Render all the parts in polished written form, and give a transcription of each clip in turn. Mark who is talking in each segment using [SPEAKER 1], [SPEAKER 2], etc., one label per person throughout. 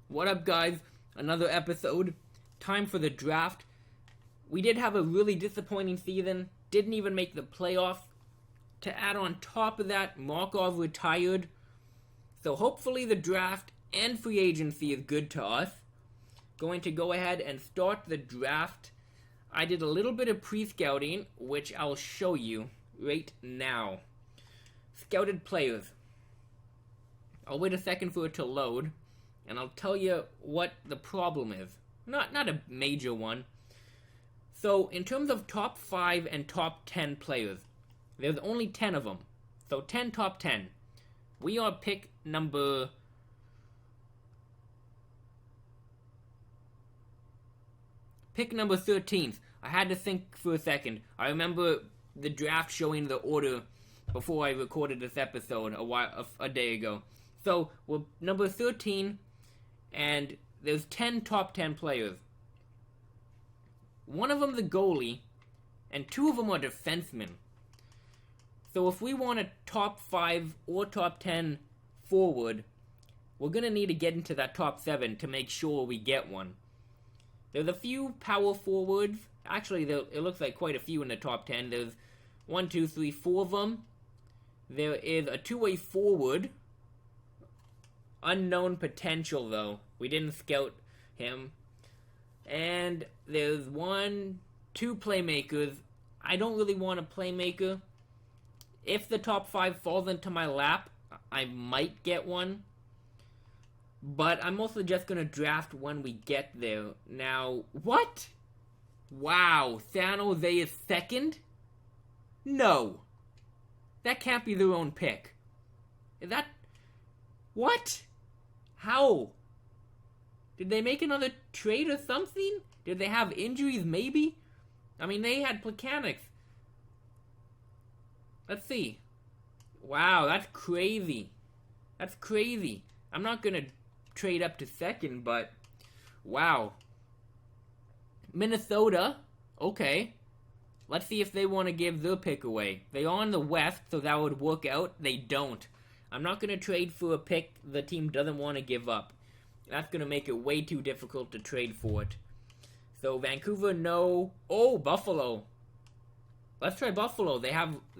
[SPEAKER 1] What up, guys? Another episode. Time for the draft. We did have a really disappointing season. Didn't even make the playoffs. To add on top of that, Markov retired. So hopefully the draft and free agency is good to us. Going to go ahead and start the draft. I did a little bit of pre-scouting, which I'll show you right now. Scouted players. I'll wait a second for it to load, and I'll tell you what the problem is. Not a major one. So, in terms of top 5 and top 10 players, there's only 10 of them. So, 10 top 10. We are pick number 13th. I had to think for a second. I remember the draft showing the order before I recorded this episode a day ago. So, we're number 13, and there's 10 top 10 players. One of them's a goalie, and 2 of them are defensemen. So if we want a top 5 or top 10 forward, we're going to need to get into that top 7 to make sure we get one. There's a few power forwards. Actually, it looks like quite a few in the top 10. There's 1, 2, 3, 4 of them. There is a two-way forward. Unknown potential, though. We didn't scout him. And there's 1, 2 playmakers. I don't really want a playmaker. If the top 5 falls into my lap, I might get one. But I'm mostly just going to draft when we get there. Now, what? Wow, San Jose is second? No. That can't be their own pick. Is that... What? How? Did they make another trade or something? Did they have injuries, maybe? I mean, they had Plekanec. Let's see. Wow, that's crazy. That's crazy. I'm not going to trade up to second, but... Wow. Minnesota. Okay. Let's see if they want to give their pick away. They are in the West, so that would work out. They don't. I'm not going to trade for a pick the team doesn't want to give up. That's going to make it way too difficult to trade for it. So, Vancouver, no. Oh, Buffalo. Let's try Buffalo. They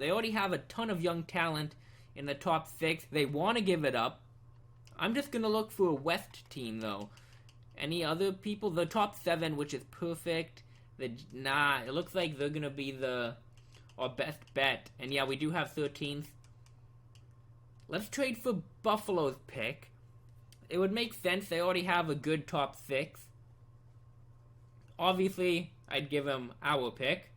[SPEAKER 1] already have a ton of young talent in the top 6. They want to give it up. I'm just going to look for a West team, though. Any other people? The top 7, which is perfect. It looks like they're going to be our best bet. And yeah, we do have 13th. Let's trade for Buffalo's pick. It would make sense. They already have a good top 6. Obviously, I'd give them our pick.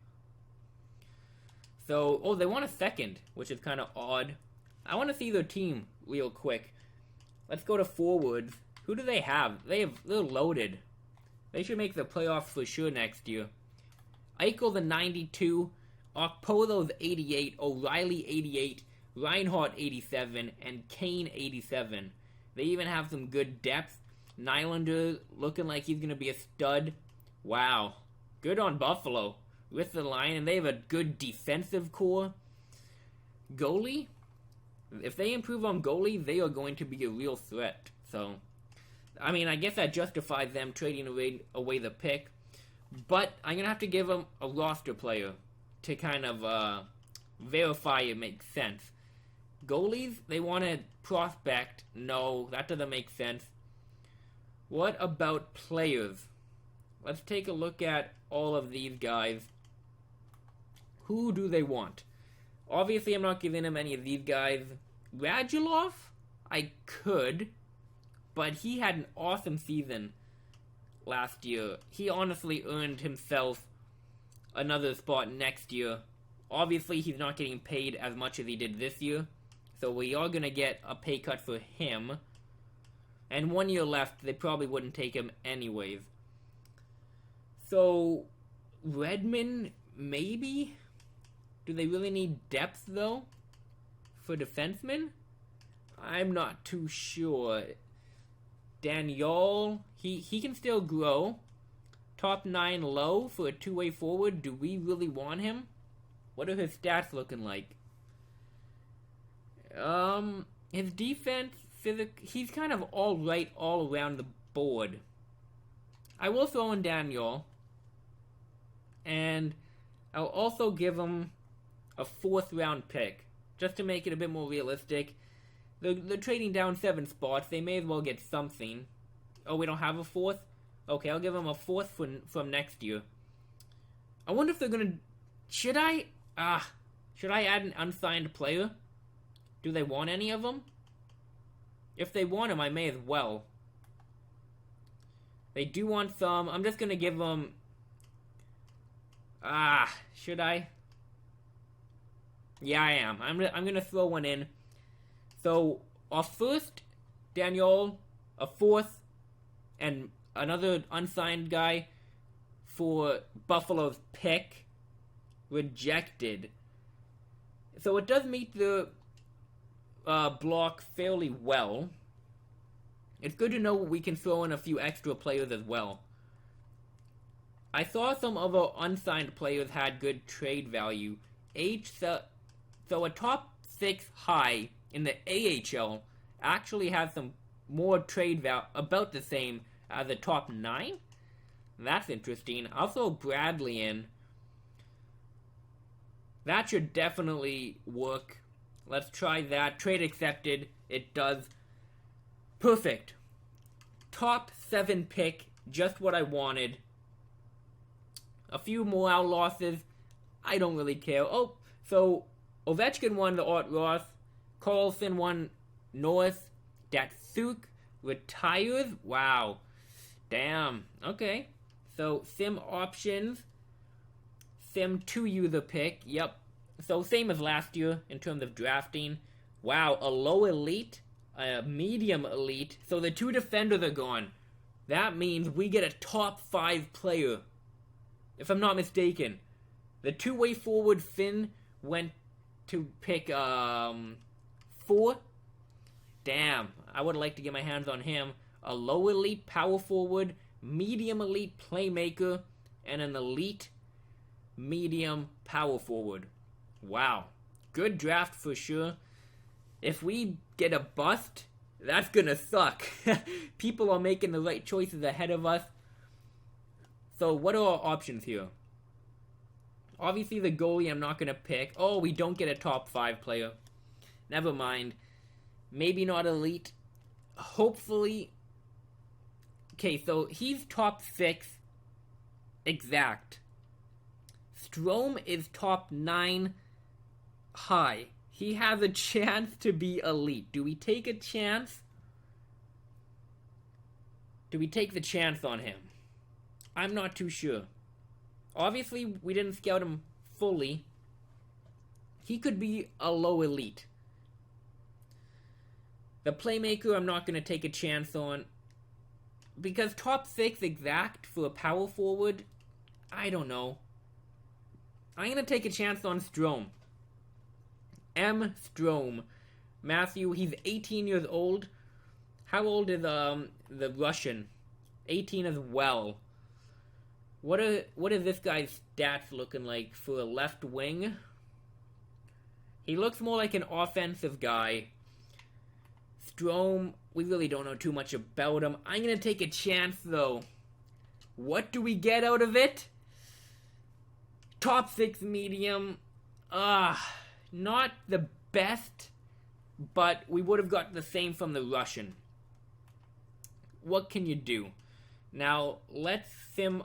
[SPEAKER 1] So, they want a second, which is kind of odd. I want to see their team real quick. Let's go to forwards. Who do they have? They're loaded. They should make the playoffs for sure next year. Eichel the 92, Okpolo's 88, O'Reilly 88, Reinhardt 87, and Kane 87. They even have some good depth. Nylander looking like he's going to be a stud. Wow. Good on Buffalo with the line, and they have a good defensive core. Goalie? If they improve on goalie, they are going to be a real threat. So, I mean, I guess that justifies them trading away the pick. But I'm going to have to give them a roster player to kind of verify it makes sense. Goalies, they want to prospect. No, that doesn't make sense. What about players? Let's take a look at all of these guys. Who do they want? Obviously, I'm not giving him any of these guys. Radulov? I could, but he had an awesome season last year. He honestly earned himself another spot next year. Obviously, he's not getting paid as much as he did this year, so we are going to get a pay cut for him. And 1 year left, they probably wouldn't take him anyways. So, Redmond, maybe? Do they really need depth, though, for defensemen? I'm not too sure. Daniel, he can still grow. Top 9 low for a two-way forward. Do we really want him? What are his stats looking like? His defense, he's kind of all right all around the board. I will throw in Daniel. And I'll also give him a 4th round pick. Just to make it a bit more realistic. They're trading down 7 spots. They may as well get something. Oh, we don't have a 4th? Okay, I'll give them a 4th from next year. I wonder if they're gonna... Should I add an unsigned player? Do they want any of them? If they want them, I may as well. They do want some. I'm just gonna give them... should I? Yeah, I am. I'm gonna throw one in. So, our first, Daniel, a 4th, and another unsigned guy for Buffalo's pick, rejected. So it does meet the block fairly well. It's good to know we can throw in a few extra players as well. I saw some other unsigned players had good trade value. So a top 6 high in the AHL actually has some more trade value, about the same as a top 9. That's interesting. I'll throw Bradley in. That should definitely work. Let's try that. Trade accepted. It does. Perfect. Top 7 pick. Just what I wanted. A few more losses. I don't really care. Oh, so Ovechkin won the Art Ross. Carlson won North. Datsuk retires. Wow. Damn. Okay. So, sim options. Sim 2 user pick. Yep. So, same as last year in terms of drafting. Wow. A low elite. A medium elite. So, the 2 defenders are gone. That means we get a top 5 player. If I'm not mistaken. The 2-way forward Finn went to pick 4. Damn. I would like to get my hands on him. A low elite power forward, medium elite playmaker, and an elite medium power forward. Wow. Good draft for sure. If we get a bust, that's gonna suck. People are making the right choices ahead of us. So what are our options here? Obviously the goalie I'm not gonna pick. Oh, we don't get a top 5 player. Never mind. Maybe not elite. Hopefully. Okay, so he's top 6 exact. Strome is top 9 high. He has a chance to be elite. Do we take a chance? Do we take the chance on him? I'm not too sure. Obviously, we didn't scout him fully. He could be a low elite. The playmaker, I'm not going to take a chance on. Because top 6 exact for a power forward, I don't know. I'm going to take a chance on Strome. M. Strome. Matthew, he's 18 years old. How old is the Russian? 18 as well. What are this guy's stats looking like for a left wing? He looks more like an offensive guy. Strome, we really don't know too much about him. I'm going to take a chance, though. What do we get out of it? Top 6 medium. Not the best, but we would have got the same from the Russian. What can you do? Now, let's sim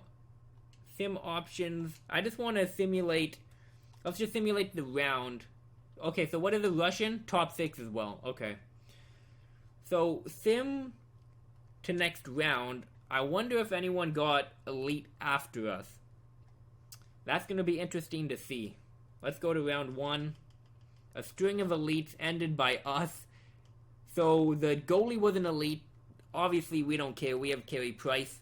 [SPEAKER 1] options. I just want to simulate. Let's just simulate the round. Okay, so what is the Russian? Top 6 as well. Okay. So, sim to next round. I wonder if anyone got elite after us. That's going to be interesting to see. Let's go to round 1. A string of elites ended by us. So, the goalie was an elite. Obviously, we don't care. We have Carey Price.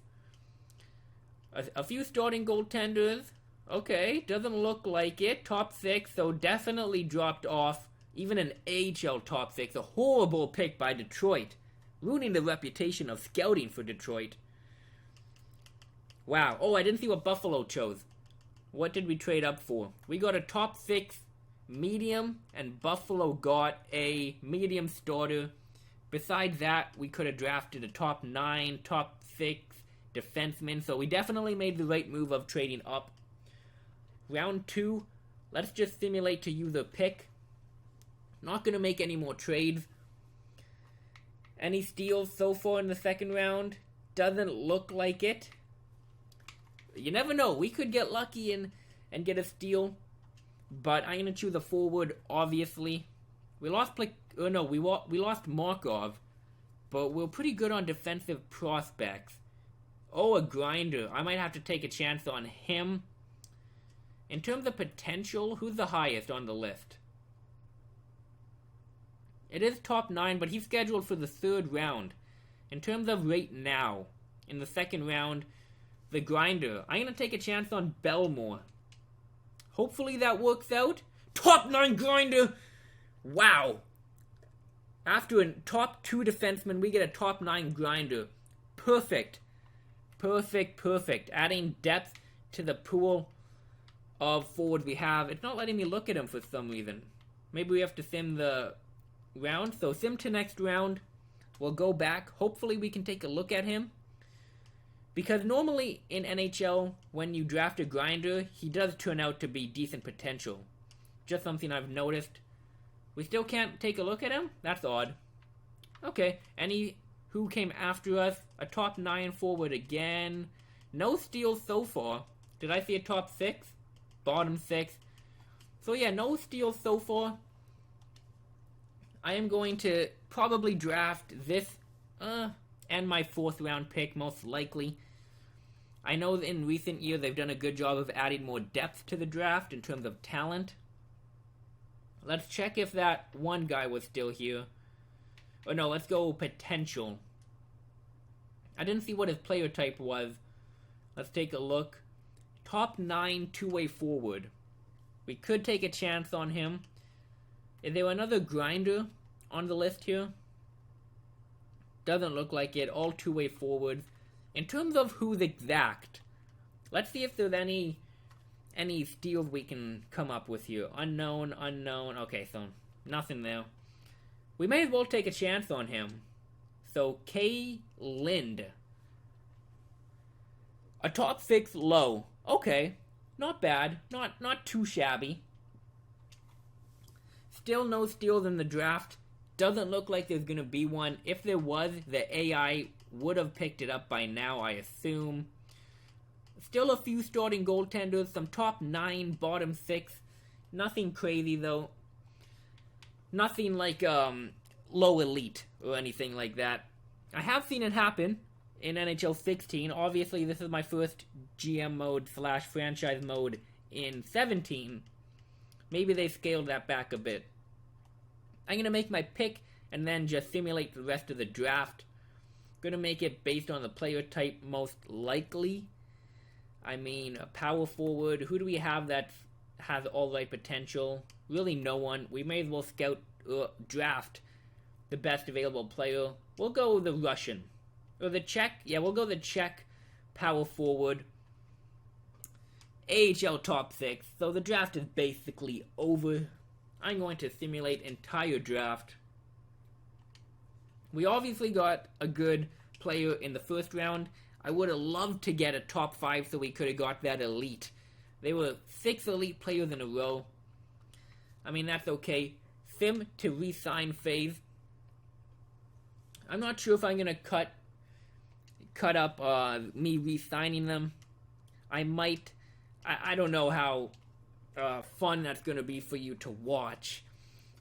[SPEAKER 1] A few starting goaltenders. Okay, doesn't look like it. Top 6, so definitely dropped off. Even an AHL top 6. A horrible pick by Detroit. Ruining the reputation of scouting for Detroit. Wow. Oh, I didn't see what Buffalo chose. What did we trade up for? We got a top 6 medium, and Buffalo got a medium starter. Besides that, we could have drafted a top 9, top 6 defenseman. So we definitely made the right move of trading up. Round 2, let's just simulate to use a pick. Not going to make any more trades. Any steals so far in the second round? Doesn't look like it. You never know. We could get lucky and get a steal. But I'm going to choose a forward, obviously. We lost we lost Markov. But we're pretty good on defensive prospects. Oh, a grinder. I might have to take a chance on him. In terms of potential, who's the highest on the list? It is top 9, but he's scheduled for the 3rd round. In terms of right now, in the 2nd round, the grinder. I'm going to take a chance on Belmore. Hopefully that works out. Top 9 grinder! Wow! After a top 2 defenseman, we get a top 9 grinder. Perfect. Perfect. Adding depth to the pool of forwards we have. It's not letting me look at him for some reason. Maybe we have to sim the round. So sim to next round. We'll go back. Hopefully we can take a look at him. Because normally in NHL, when you draft a grinder, he does turn out to be decent potential. Just something I've noticed. We still can't take a look at him? That's odd. Okay, who came after us? A top 9 forward again. No steals so far. Did I see a top 6? Bottom 6. So yeah, no steals so far. I am going to probably draft this and my 4th round pick, most likely. I know that in recent years they've done a good job of adding more depth to the draft in terms of talent. Let's check if that one guy was still here. Oh no, let's go potential. I didn't see what his player type was. Let's take a look. Top 9 two-way forward. We could take a chance on him. Is there another grinder on the list here? Doesn't look like it. All two-way forwards. In terms of who's exact, let's see if there's any steals we can come up with here. Unknown. Okay, so nothing there. We may as well take a chance on him. So, K. Lind. A top 6 low. Okay, not bad. Not too shabby. Still no steals in the draft. Doesn't look like there's going to be one. If there was, the AI would have picked it up by now, I assume. Still a few starting goaltenders. Some top 9, bottom 6. Nothing crazy, though. Nothing like low elite or anything like that. I have seen it happen in NHL 16. Obviously, this is my first GM mode / franchise mode in 17. Maybe they scaled that back a bit. I'm going to make my pick and then just simulate the rest of the draft. Going to make it based on the player type most likely. I mean, a power forward. Who do we have that has all right potential? Really no one. We may as well draft the best available player. We'll go the Russian. Or the Czech. Yeah, we'll go the Czech power forward. AHL top 6. So the draft is basically over. I'm going to simulate entire draft. We obviously got a good player in the first round. I would have loved to get a top 5 so we could have got that elite. There were 6 elite players in a row. I mean, that's okay. Sim to re-sign phase. I'm not sure if I'm going to cut up me re-signing them. I might. I don't know how fun that's going to be for you to watch.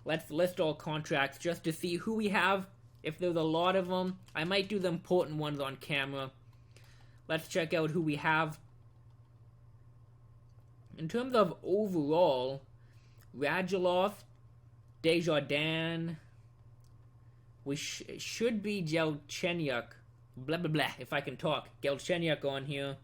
[SPEAKER 1] Let's list all contracts just to see who we have. If there's a lot of them, I might do the important ones on camera. Let's check out who we have. In terms of overall, Radulov, Desjardins, we should be Galchenyuk, blah blah blah, if I can talk. Galchenyuk on here.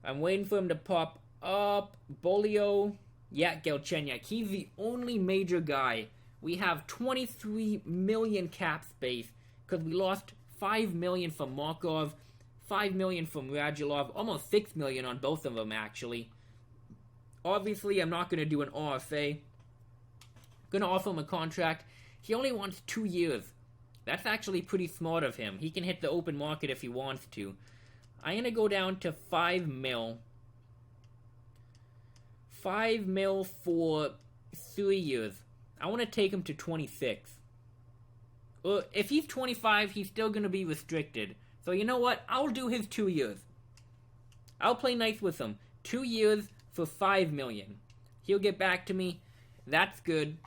[SPEAKER 1] I'm waiting for him to pop up. Bolio, yeah, Galchenyuk. He's the only major guy. We have 23 million cap space because we lost 5 million from Markov, 5 million from Radulov, almost 6 million on both of them actually. Obviously, I'm not going to do an RFA. I'm going to offer him a contract. He only wants 2 years. That's actually pretty smart of him. He can hit the open market if he wants to. I'm going to go down to 5 mil. 5 mil for 3 years. I want to take him to 26. If he's 25, he's still going to be restricted. So you know what? I'll do his 2 years. I'll play nice with him. 2 years for 5 million. He'll get back to me. That's good.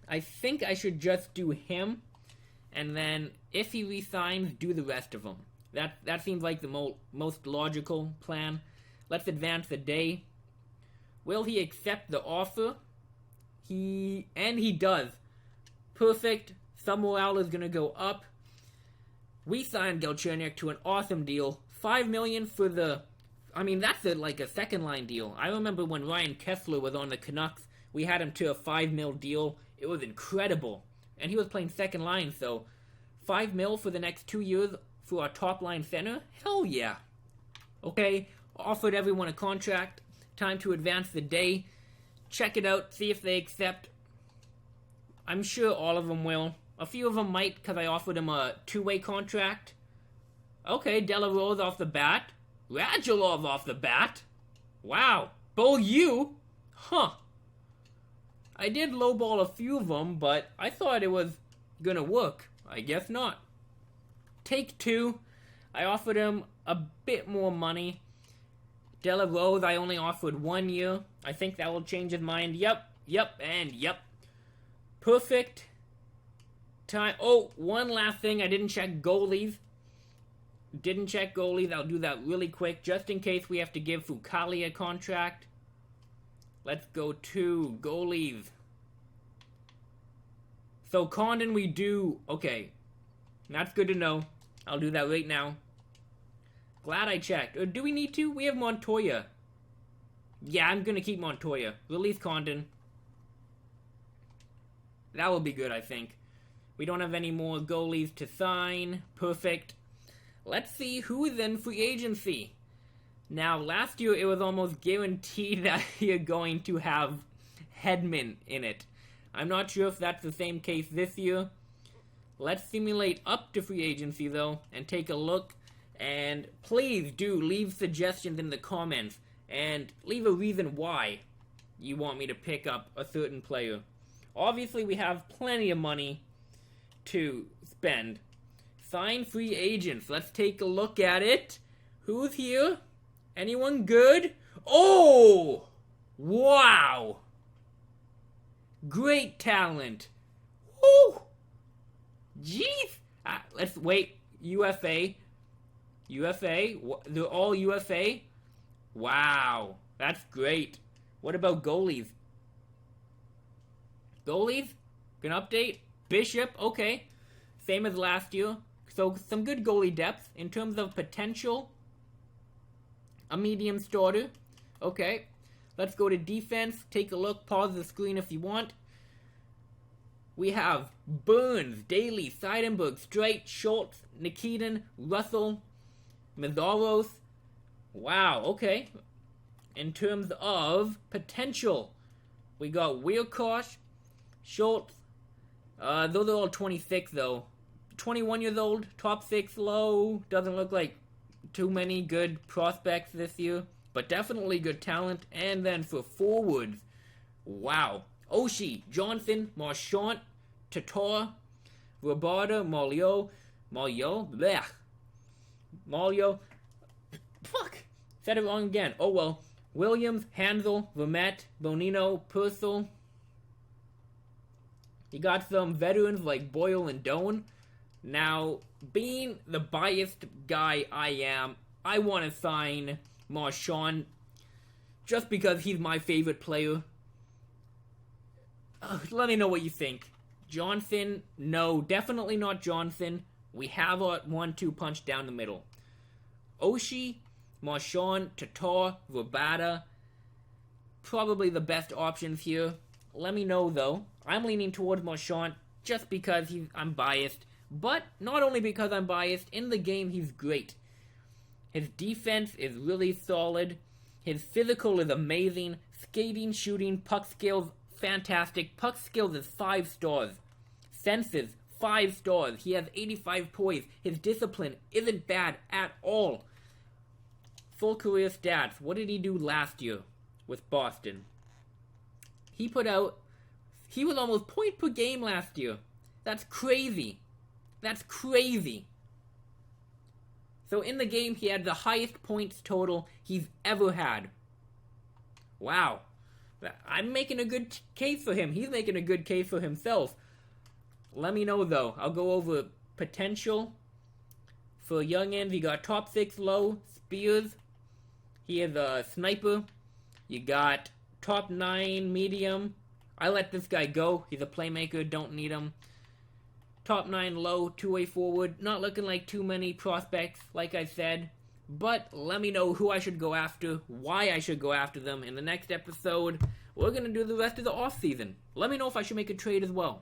[SPEAKER 1] I think I should just do him. And then, if he resigns, do the rest of them. That seems like the most logical plan. Let's advance the day. Will he accept the offer? He does. Perfect. Some morale is going to go up. We signed Galchenyuk to an awesome deal. 5 million for the... I mean, that's like a second-line deal. I remember when Ryan Kessler was on the Canucks, we had him to a 5 mil deal. It was incredible. And he was playing second line, so 5 mil for the next 2 years for our top-line center? Hell yeah. Okay, offered everyone a contract. Time to advance the day. Check it out, see if they accept. I'm sure all of them will. A few of them might, because I offered them a 2-way contract. Okay, Delarose off the bat. Radulov off the bat. Wow. Beaulieu? Huh. I did lowball a few of them, but I thought it was gonna work. I guess not. Take 2. I offered him a bit more money. Delarose, I only offered 1 year. I think that will change his mind. Yep, and yep. Perfect. Time. Oh, one last thing. I didn't check goalies. I'll do that really quick, just in case we have to give Fucali a contract. Let's go to goalies. So, Condon we do... Okay. That's good to know. I'll do that right now. Glad I checked. Or do we need to? We have Montoya. Yeah, I'm going to keep Montoya. Release Condon. That will be good, I think. We don't have any more goalies to sign. Perfect. Let's see who is in free agency. Now, last year it was almost guaranteed that you're going to have Hedman in it. I'm not sure if that's the same case this year. Let's simulate up to free agency, though, and take a look. And please do leave suggestions in the comments. And leave a reason why you want me to pick up a certain player. Obviously, we have plenty of money to spend. Sign free agents. Let's take a look at it. Who's here? Anyone good? Oh! Wow! Great talent. Woo! Jeez! Let's wait. UFA. They're all UFA? Wow. That's great. What about goalies? Goalies? Can update? Bishop? Okay. Same as last year. So, some good goalie depth. In terms of potential, a medium starter. Okay. Let's go to defense. Take a look. Pause the screen if you want. We have Burns, Daly, Seidenberg, Streit, Schultz, Nikitin, Russell, Mazaros. Wow, okay. In terms of potential, we got Wierkosh, Schultz. Those are all 26, though. 21 years old, top 6 low. Doesn't look like too many good prospects this year, but definitely good talent. And then for forwards, wow. Oshie, Johnson, Marchand, Tatar, Roberta, Malio, fuck, said it wrong again. Oh well. Williams, Hansel, Vermette, Bonino, Purcell. You got some veterans like Boyle and Doan. Now, being the biased guy I am, I want to sign Marchand just because he's my favorite player. Let me know what you think. Johnson, no, definitely not Johnson. We have a 1-2 punch down the middle. Oshie, Marchand, Tatar, Verbata, probably the best options here. Let me know, though. I'm leaning towards Marchand just because I'm biased. But not only because I'm biased, in the game he's great. His defense is really solid. His physical is amazing. Skating, shooting, puck skills, fantastic. Puck skills is 5 stars. Senses, 5 stars. He has 85 points. His discipline isn't bad at all. Full career stats. What did he do last year with Boston? He was almost point per game last year. That's crazy. That's crazy. So in the game, he had the highest points total he's ever had. Wow. I'm making a good case for him. He's making a good case for himself. Let me know, though. I'll go over potential. For youngins, you got top 6 low, Spears. He is a sniper. You got top 9 medium. I let this guy go. He's a playmaker. Don't need him. Top 9 low, two-way forward. Not looking like too many prospects, like I said. But let me know who I should go after, why I should go after them. In the next episode, we're going to do the rest of the offseason. Let me know if I should make a trade as well.